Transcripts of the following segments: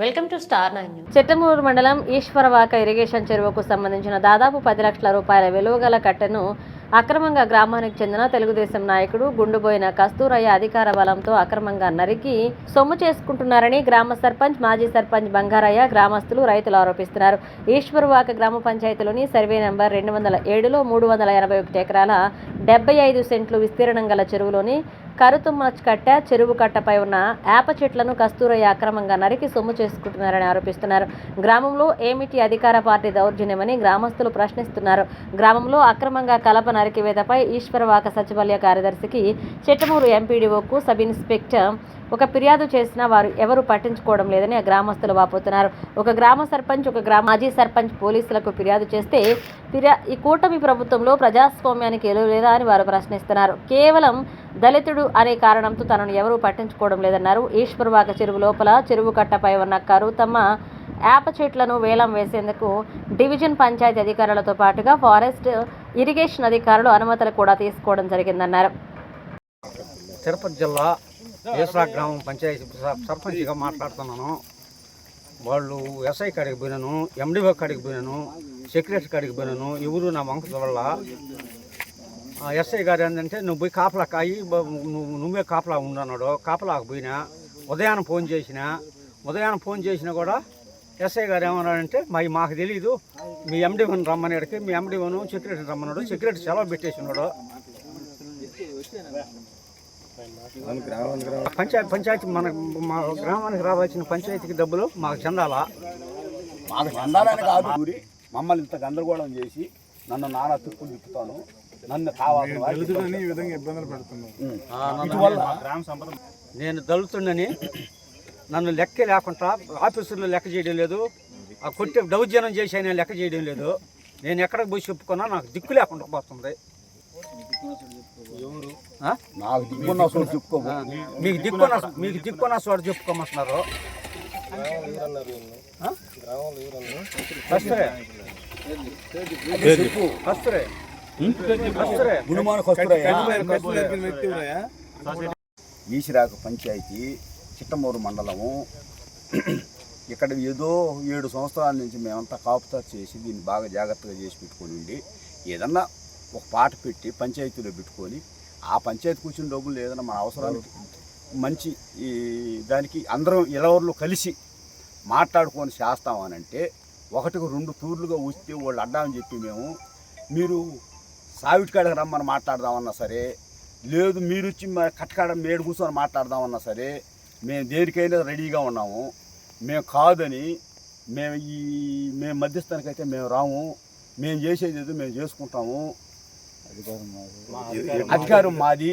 Welcome to star 9 news. Chittamur మండలం ఈశ్వరవాక irrigation చెరువుకు సంబంధించిన దాదాపు 10 లక్షల రూపాయల విలువగల కట్టెను అక్రమంగా గ్రామానికి చెందిన తెలుగుదేశం నాయకుడు గుండుబోయిన కస్తూరయ్య అధికార బలంతో అక్రమంగా నరికి సొమ్ము చేసుకుంటున్నారని గ్రామ సర్పంచ్, మాజీ సర్పంచ్ బంగారయ్య, గ్రామస్తులు, రైతులు ఆరోపిస్తున్నారు. ఈశ్వరవాక గ్రామ పంచాయతీలోని సర్వే నంబర్ 207లో 381 ఎకరాల 75 సెంట్లు విస్తీర్ణం గల చెరువులోని కరుతుమ్మ కట్ట, చెరువు కట్టపై ఉన్న వేప చెట్లను కస్తూరయ్య అక్రమంగా నరికి సొమ్ము చేసుకుంటున్నారని ఆరోపిస్తున్నారు. గ్రామంలో ఏమిటి అధికార పార్టీ దౌర్జన్యమని గ్రామస్తులు ప్రశ్నిస్తున్నారు. గ్రామంలో అక్రమంగా కలప నరికివేతపై ఈశ్వరవాక సచివాలయ కార్యదర్శికి, చిట్టమూరు ఎంపీడీఓకు, సబ్ ఇన్స్పెక్టర్ ఒక ఫిర్యాదు చేసినా వారు ఎవరు పట్టించుకోవడం లేదని గ్రామస్తులు వాపోతున్నారు. ఒక గ్రామ సర్పంచ్, ఒక మాజీ సర్పంచ్ పోలీసులకు ఫిర్యాదు చేస్తే ఈ కూటమి ప్రభుత్వంలో ప్రజాస్వామ్యానికి ఎలువ లేదా అని వారు ప్రశ్నిస్తున్నారు. కేవలం దళితుడు అనే కారణంతో తనను ఎవరూ పట్టించుకోవడం లేదన్నారు. ఈశ్వరవాక చెరువు లోపల చెరువు కట్టపై ఉన్న కరుతమ్మ వేప చెట్లను వేలం వేసేందుకు డివిజన్ పంచాయతీ అధికారులతో పాటుగా ఫారెస్ట్, ఇరిగేషన్ అధికారులు అనుమతులు కూడా తీసుకోవడం జరిగిందన్నారు. తిరుపతి జిల్లా ఈశ్వర గ్రామం పంచాయతీ సర్పంచ్గా మాట్లాడుతున్నాను. వాళ్ళు ఎస్ఐ కాడికి పోయినాను, ఎండిఓ కాడికి పోయినాను, సెక్రటరీ కాడికి పోయినాను. ఎవరు నా వంక వల్ల ఎస్ఐ గారు ఏంటంటే నువ్వు పోయి కాపలా కాయి నువ్వే కాపలా ఉండన్నాడు. కాపలాకు పోయినా ఉదయాన్నే ఫోన్ చేసినా కూడా ఎస్ఐ గారు ఏమన్నాడంటే మాకు తెలీదు, మీ ఎండిఓని రమ్మనేడికి, మీ ఎండిఓను సెక్రటరీ రమ్మన్నాడు. సెక్రటరీ సెలవు పెట్టేసినాడు. పంచాయతీ మా గ్రామానికి రావాల్సిన పంచాయతీకి డబ్బులు మాకు చెందాలా? మాకు చెందాలని కాదు, మమ్మల్ని ఇంత గందరగోళం చేసి నన్ను నానా తిప్పులు తిప్పుతాను, నన్ను కావాలని విధంగా ఇబ్బందులు పెడుతున్నాను. నేను దళితుడిని, నన్ను లెక్క లేకుండా ఆఫీసుల్లో లెక్క చేయడం లేదు, ఆ కొట్టే దౌర్జన్యం చేసి ఆయన లెక్క చేయడం లేదు. నేను ఎక్కడికి పోయి చెప్పుకున్నా నాకు దిక్కు లేకుండా పోతుంది. నాకు దిక్కున్న చోటు చెప్పుకో, మీకు దిక్కున్న చోటు చెప్పుకోమంటున్నారు. ఈశ్వరవాక పంచాయతీ చిట్టమూరు మండలము. ఇక్కడ ఏదో 7 సంవత్సరాల నుంచి మేమంతా కాపుతా చేసి దీన్ని బాగా జాగ్రత్తగా చేసి పెట్టుకొని ఉండి ఏదన్నా ఒక పాట పెట్టి పంచాయతీలో పెట్టుకొని ఆ పంచాయతీ కూర్చుని డబ్బులు ఏదైనా మన అవసరానికి మంచి ఈ దానికి అందరం ఇలవర్లు కలిసి మాట్లాడుకొని చేస్తామనంటే 1-2 తూర్లుగా వస్తే వాళ్ళు అడ్డామని చెప్పి మీరు సావిటి కాడకి రమ్మని మాట్లాడదామన్నా సరే, లేదు మీరు వచ్చి కట్టకాడ మేడు కూర్చొని మాట్లాడదామన్నా సరే మేము దేనికైనా రెడీగా ఉన్నాము. మేము కాదని మేము మధ్యస్థానికైతే మేము రాము, మేము చేసేది ఏదో మేము చేసుకుంటాము. అధికారం మాది,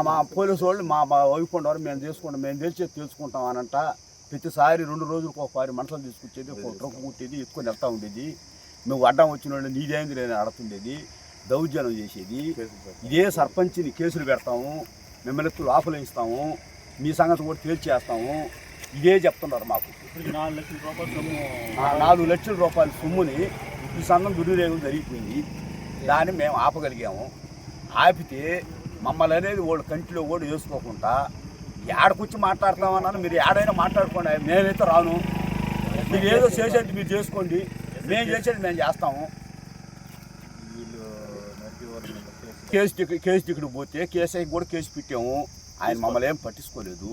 మా పోలీసు వాళ్ళు మా వైపుండవారు మేము చేసుకుంటాం, మేము తెలుసుకుంటాం అనంట. ప్రతిసారి 2 రోజులకు ఒకసారి మనుషులు తీసుకొచ్చేది, ఒక ట్రక్కు కుట్టేది, ఎత్తుకొని వెళ్తూ ఉండేది. నువ్వు అడ్డం వచ్చిన వాళ్ళు నీదేంది నేను ఆడుతుండేది, దౌర్జన్యం చేసేది. ఇదే సర్పంచ్ని కేసులు పెడతాము, మిమ్మల్ని ఎత్తులు ఆఫలు ఇస్తాము, మీ సంగతి కూడా తేల్చేస్తాము, ఇదే చెప్తున్నారు మాకు. 4 లక్షల రూపాయల సొమ్ముని ఈ సంఘం దుర్వినియోగం జరిగిపోయింది. దాన్ని మేము ఆపగలిగాము. ఆపితే మమ్మల్ని అనేది వాళ్ళు కంటిలో కూడా వేసుకోకుండా ఏడకొచ్చి మాట్లాడతామన్నాను. మీరు ఏడైనా మాట్లాడుకోండి, మేమైతే రాను. మీరు ఏదో చేసేది మీరు చేసుకోండి, మేము చేసేది మేము చేస్తాము. కేసు టికెట్ పోతే కేసు కూడా కేసు పెట్టాము. ఆయన మమ్మల్ని ఏం పట్టించుకోలేదు,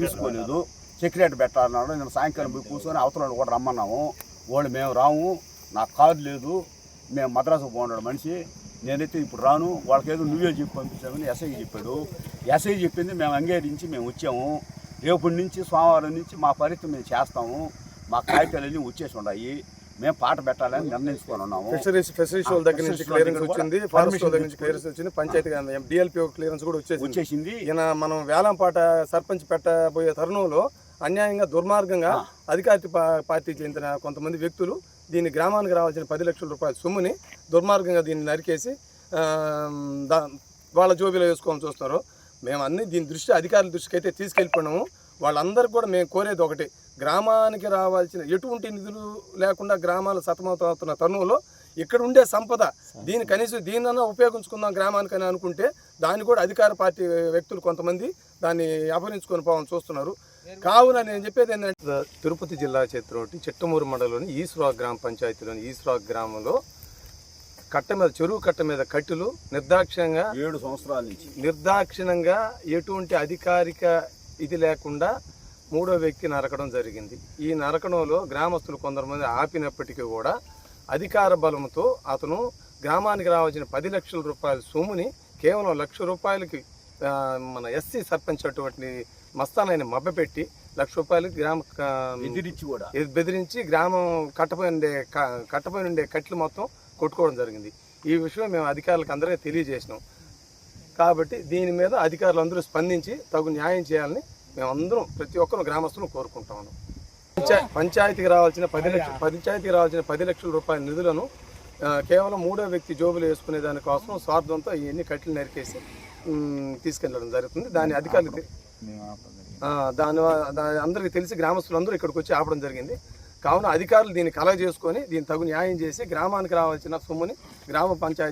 తీసుకోలేదు. సెక్రటరీ పెట్టాలన్నాడు. నేను సాయంకాలం పోయి కూర్చొని అవతల కూడా రమ్మన్నాము. వాళ్ళు మేము రాము, నాకు కాదు లేదు, మేము మద్రాసు పోన్నాడు మనిషి, నేనైతే ఇప్పుడు రాను, వాళ్ళకి ఏదో నువ్వే చెప్పి పంపించామని ఎస్ఐకి చెప్పాడు. ఎస్ఐ చెప్పింది మేము అంగీకరించి మేము వచ్చాము. రేపటి నుంచి సోమవారం నుంచి మా పరిస్థితి మేము చేస్తాము. మా కాగితాలన్నీ వచ్చేసి ఉన్నాయి, మేము పాట పెట్టాలని నిర్ణయించుకొని ఉన్నాము. ఫిషరీస్ వాళ్ళ దగ్గర నుంచి క్లియరెన్స్ వచ్చింది, ఫారెస్ట్ వాళ్ళ దగ్గర నుంచి క్లియరెన్స్ వచ్చింది, పంచాయతీ డిఎల్పీ క్లియరెన్స్ కూడా వచ్చేసింది. ఈయన మనం వేలం పాట సర్పంచ్ పెట్టబోయే తరుణంలో అన్యాయంగా దుర్మార్గంగా అధికార పార్టీకి చెందిన కొంతమంది వ్యక్తులు దీన్ని గ్రామానికి రావాల్సిన 10 లక్షల రూపాయల సొమ్ముని దుర్మార్గంగా దీన్ని నరికేసి వాళ్ళ జోబీలో వేసుకోవాలని చూస్తారు. మేము దీని అధికారుల దృష్టికి అయితే తీసుకెళ్ళిపోయినాము. వాళ్ళందరికీ కూడా మేము కోరేది ఒకటి, గ్రామానికి రావాల్సిన ఎటువంటి నిధులు లేకుండా గ్రామాలు సతమతమవుతున్న తరుణంలో ఇక్కడ ఉండే సంపద దీన్ని కనీసం దీన్నన్నా ఉపయోగించుకుందాం గ్రామానికి అని అనుకుంటే దాన్ని కూడా అధికార పార్టీ వ్యక్తులు కొంతమంది దాన్ని అపహరించుకొని పోవాలని చూస్తున్నారు. కావున నేను చెప్పేది ఏంటంటే తిరుపతి జిల్లా చేతిలోని చిట్టమూరు మండలంలోని ఈశ్వరావు గ్రామ పంచాయతీలోని ఈశ్వరావు గ్రామంలో చెరువు కట్ట మీద కట్టెలు నిర్దాక్షిణ్యంగా 7 సంవత్సరాల నుంచి నిర్దాక్షిణ్యంగా ఎటువంటి అధికారిక ఇది లేకుండా 3వ వ్యక్తి నరకడం జరిగింది. ఈ నరకడంలో గ్రామస్తులు కొందరుమంది ఆపినప్పటికీ కూడా అధికార బలంతో అతను గ్రామానికి రావాల్సిన 10 లక్షల రూపాయల సొమ్ముని కేవలం 1 లక్ష రూపాయలకి మన ఎస్సీ సర్పంచ్ అటువంటి మస్తానైన మభ్యపెట్టి 1 లక్ష రూపాయలకి బెదిరించి గ్రామం కట్టపోయి ఉండే కట్లు మొత్తం కొట్టుకోవడం జరిగింది. ఈ విషయం మేము అధికారులకు అందరికీ తెలియజేసినాం. కాబట్టి దీని మీద అధికారులు అందరూ స్పందించి తగు న్యాయం చేయాలని మేమందరం ప్రతి ఒక్కరు గ్రామస్తులు కోరుకుంటాము. పంచాయతీకి రావాల్సిన 10 లక్షల రూపాయల నిధులను కేవలం 3వ వ్యక్తి జోబులు వేసుకునే దానికోసం స్వార్థంతో ఇవన్నీ కట్టెలు నరికేసి తీసుకెళ్ళడం జరుగుతుంది. దాని అధికారులు దాని అందరికీ తెలిసి గ్రామస్తులందరూ ఇక్కడికి వచ్చి ఆపడం జరిగింది. కావున అధికారులు దీన్ని కలగజేసుకొని దీన్ని తగు న్యాయం చేసి గ్రామానికి రావాల్సిన సొమ్ముని గ్రామ పంచాయతీ